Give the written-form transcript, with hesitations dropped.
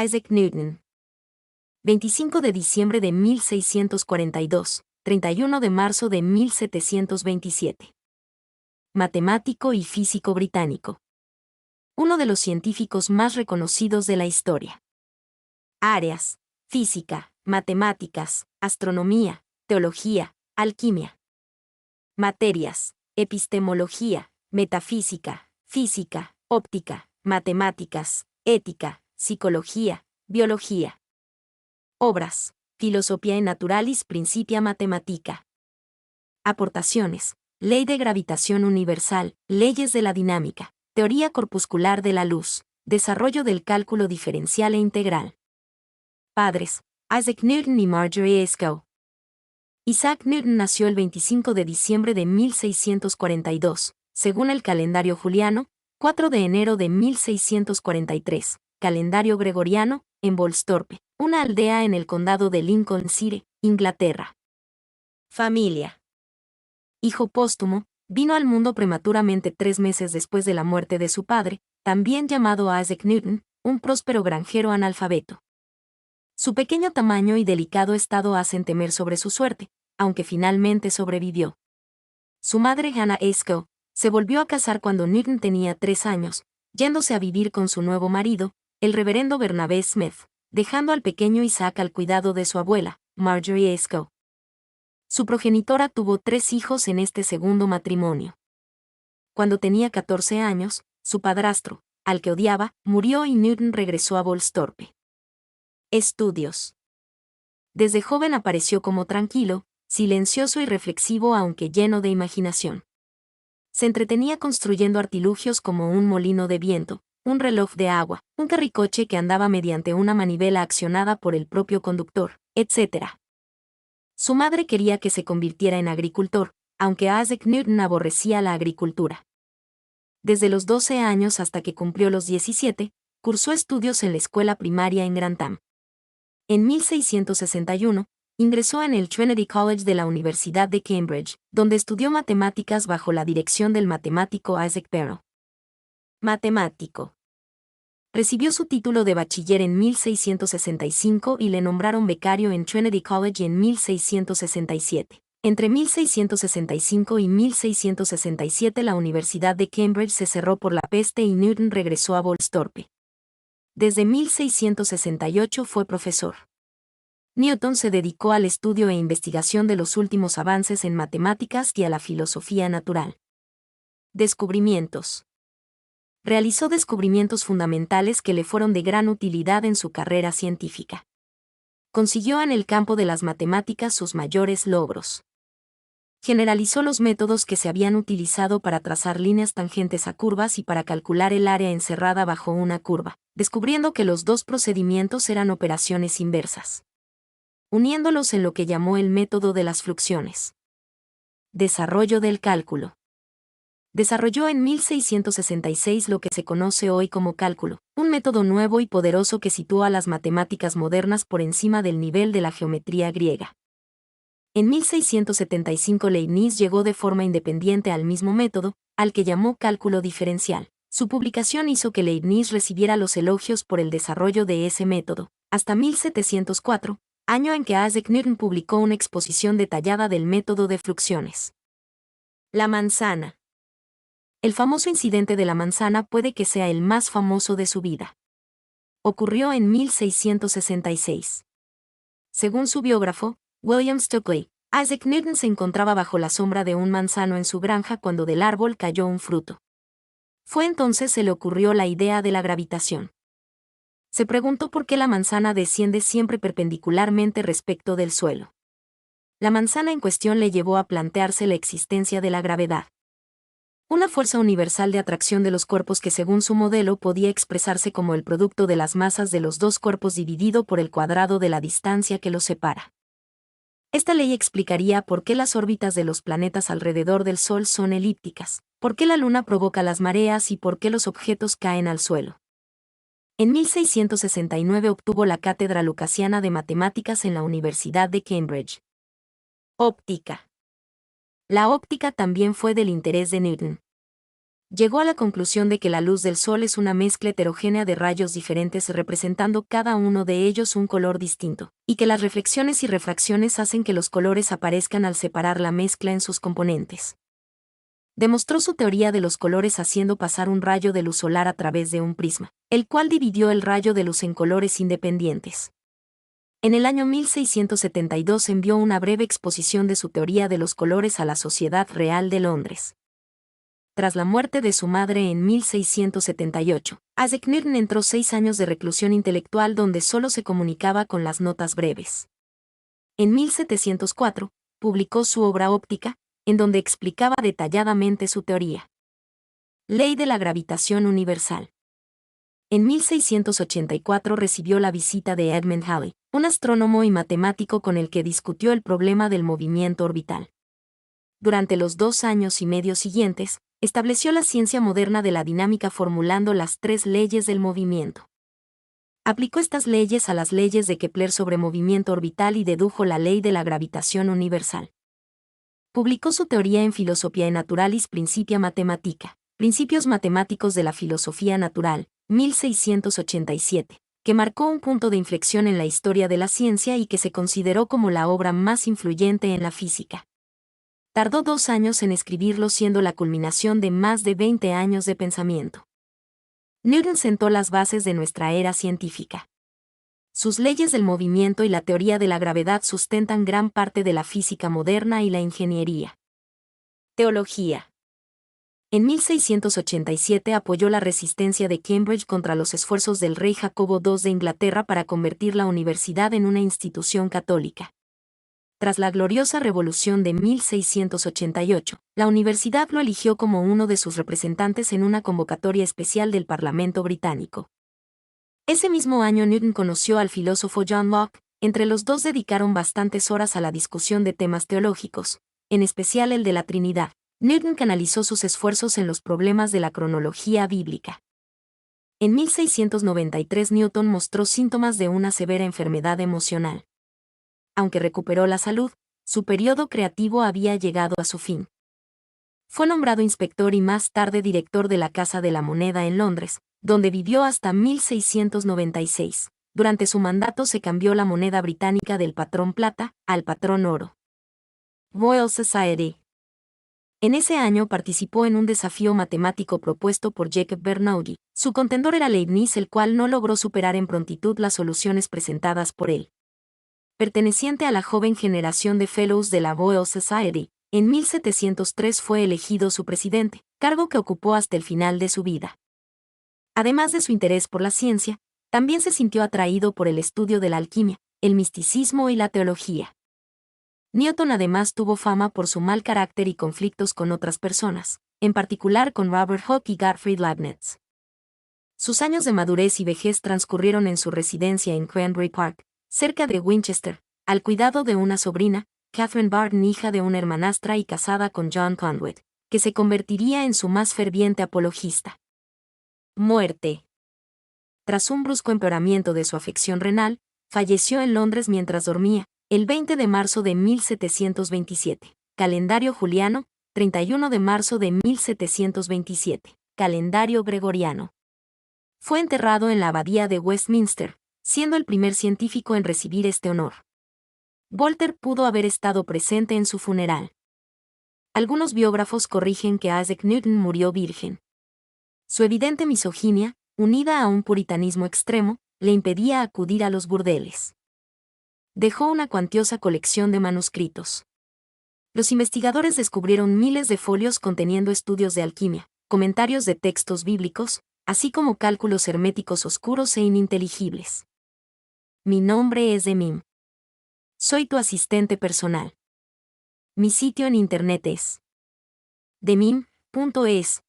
Isaac Newton. 25 de diciembre de 1642, 31 de marzo de 1727. Matemático y físico británico. Uno de los científicos más reconocidos de la historia. Áreas: física, matemáticas, astronomía, teología, alquimia. Materias: epistemología, metafísica, física, óptica, matemáticas, ética, psicología, biología. Obras: Philosophiae Naturalis Principia Mathematica. Aportaciones: Ley de gravitación universal, leyes de la dinámica, teoría corpuscular de la luz, desarrollo del cálculo diferencial e integral. Padres: Isaac Newton y Marjorie Ayscough. Isaac Newton nació el 25 de diciembre de 1642, según el calendario juliano, 4 de enero de 1643, calendario gregoriano, en Woolsthorpe, una aldea en el condado de Lincolnshire, Inglaterra. Familia. Hijo póstumo, vino al mundo prematuramente 3 meses después de la muerte de su padre, también llamado Isaac Newton, un próspero granjero analfabeto. Su pequeño tamaño y delicado estado hacen temer sobre su suerte, aunque finalmente sobrevivió. Su madre Hannah Ayscough se volvió a casar cuando Newton tenía 3 años, yéndose a vivir con su nuevo marido, el reverendo Bernabé Smith, dejando al pequeño Isaac al cuidado de su abuela, Marjorie Ayscough. Su progenitora tuvo 3 hijos en este segundo matrimonio. Cuando tenía 14 años, su padrastro, al que odiaba, murió y Newton regresó a Woolsthorpe. Estudios. Desde joven apareció como tranquilo, silencioso y reflexivo aunque lleno de imaginación. Se entretenía construyendo artilugios como un molino de viento, un reloj de agua, un carricoche que andaba mediante una manivela accionada por el propio conductor, etc. Su madre quería que se convirtiera en agricultor, aunque Isaac Newton aborrecía la agricultura. Desde los 12 años hasta que cumplió los 17, cursó estudios en la escuela primaria en Grantham. En 1661, ingresó en el Trinity College de la Universidad de Cambridge, donde estudió matemáticas bajo la dirección del matemático Isaac Peirce. Matemático. Recibió su título de bachiller en 1665 y le nombraron becario en Trinity College en 1667. Entre 1665 y 1667 la Universidad de Cambridge se cerró por la peste y Newton regresó a Woolsthorpe. Desde 1668 fue profesor. Newton se dedicó al estudio e investigación de los últimos avances en matemáticas y a la filosofía natural. Descubrimientos. Realizó descubrimientos fundamentales que le fueron de gran utilidad en su carrera científica. Consiguió en el campo de las matemáticas sus mayores logros. Generalizó los métodos que se habían utilizado para trazar líneas tangentes a curvas y para calcular el área encerrada bajo una curva, descubriendo que los dos procedimientos eran operaciones inversas, uniéndolos en lo que llamó el método de las fluxiones. Desarrollo del cálculo. Desarrolló en 1666 lo que se conoce hoy como cálculo, un método nuevo y poderoso que situó a las matemáticas modernas por encima del nivel de la geometría griega. En 1675 Leibniz llegó de forma independiente al mismo método, al que llamó cálculo diferencial. Su publicación hizo que Leibniz recibiera los elogios por el desarrollo de ese método, hasta 1704, año en que Isaac Newton publicó una exposición detallada del método de fluxiones. La manzana. El famoso incidente de la manzana puede que sea el más famoso de su vida. Ocurrió en 1666. Según su biógrafo, William Stokely, Isaac Newton se encontraba bajo la sombra de un manzano en su granja cuando del árbol cayó un fruto. Fue entonces se le ocurrió la idea de la gravitación. Se preguntó por qué la manzana desciende siempre perpendicularmente respecto del suelo. La manzana en cuestión le llevó a plantearse la existencia de la gravedad, una fuerza universal de atracción de los cuerpos que según su modelo podía expresarse como el producto de las masas de los dos cuerpos dividido por el cuadrado de la distancia que los separa. Esta ley explicaría por qué las órbitas de los planetas alrededor del Sol son elípticas, por qué la Luna provoca las mareas y por qué los objetos caen al suelo. En 1669 obtuvo la cátedra lucasiana de matemáticas en la Universidad de Cambridge. Óptica. La óptica también fue del interés de Newton. Llegó a la conclusión de que la luz del Sol es una mezcla heterogénea de rayos diferentes representando cada uno de ellos un color distinto, y que las reflexiones y refracciones hacen que los colores aparezcan al separar la mezcla en sus componentes. Demostró su teoría de los colores haciendo pasar un rayo de luz solar a través de un prisma, el cual dividió el rayo de luz en colores independientes. En el año 1672 envió una breve exposición de su teoría de los colores a la Sociedad Real de Londres. Tras la muerte de su madre en 1678, Isaac Newton entró 6 años de reclusión intelectual donde solo se comunicaba con las notas breves. En 1704, publicó su obra óptica, en donde explicaba detalladamente su teoría. Ley de la gravitación universal. En 1684 recibió la visita de Edmund Halley, un astrónomo y matemático con el que discutió el problema del movimiento orbital. Durante los 2 años y medio siguientes, estableció la ciencia moderna de la dinámica formulando las 3 leyes del movimiento. Aplicó estas leyes a las leyes de Kepler sobre movimiento orbital y dedujo la ley de la gravitación universal. Publicó su teoría en Philosophiae Naturalis Principia Mathematica, Principios Matemáticos de la Filosofía Natural, 1687, que marcó un punto de inflexión en la historia de la ciencia y que se consideró como la obra más influyente en la física. Tardó 2 años en escribirlo, siendo la culminación de más de 20 años de pensamiento. Newton sentó las bases de nuestra era científica. Sus leyes del movimiento y la teoría de la gravedad sustentan gran parte de la física moderna y la ingeniería. Teología. En 1687 apoyó la resistencia de Cambridge contra los esfuerzos del rey Jacobo II de Inglaterra para convertir la universidad en una institución católica. Tras la gloriosa revolución de 1688, la universidad lo eligió como uno de sus representantes en una convocatoria especial del Parlamento británico. Ese mismo año Newton conoció al filósofo John Locke, entre los dos dedicaron bastantes horas a la discusión de temas teológicos, en especial el de la Trinidad. Newton canalizó sus esfuerzos en los problemas de la cronología bíblica. En 1693 Newton mostró síntomas de una severa enfermedad emocional. Aunque recuperó la salud, su periodo creativo había llegado a su fin. Fue nombrado inspector y más tarde director de la Casa de la Moneda en Londres, donde vivió hasta 1696. Durante su mandato se cambió la moneda británica del patrón plata al patrón oro. Royal Society. En ese año participó en un desafío matemático propuesto por Jacob Bernoulli. Su contendor era Leibniz, el cual no logró superar en prontitud las soluciones presentadas por él. Perteneciente a la joven generación de Fellows de la Royal Society, en 1703 fue elegido su presidente, cargo que ocupó hasta el final de su vida. Además de su interés por la ciencia, también se sintió atraído por el estudio de la alquimia, el misticismo y la teología. Newton además tuvo fama por su mal carácter y conflictos con otras personas, en particular con Robert Hooke y Gottfried Leibniz. Sus años de madurez y vejez transcurrieron en su residencia en Cranberry Park, cerca de Winchester, al cuidado de una sobrina, Catherine Barton, hija de una hermanastra y casada con John Conduit, que se convertiría en su más ferviente apologista. Muerte. Tras un brusco empeoramiento de su afección renal, falleció en Londres mientras dormía, el 20 de marzo de 1727, calendario juliano, 31 de marzo de 1727, calendario gregoriano. Fue enterrado en la abadía de Westminster, siendo el primer científico en recibir este honor. Voltaire pudo haber estado presente en su funeral. Algunos biógrafos corrigen que Isaac Newton murió virgen. Su evidente misoginia, unida a un puritanismo extremo, le impedía acudir a los burdeles. Dejó una cuantiosa colección de manuscritos. Los investigadores descubrieron miles de folios conteniendo estudios de alquimia, comentarios de textos bíblicos, así como cálculos herméticos oscuros e ininteligibles. Mi nombre es Demim. Soy tu asistente personal. Mi sitio en internet es demim.es.tl.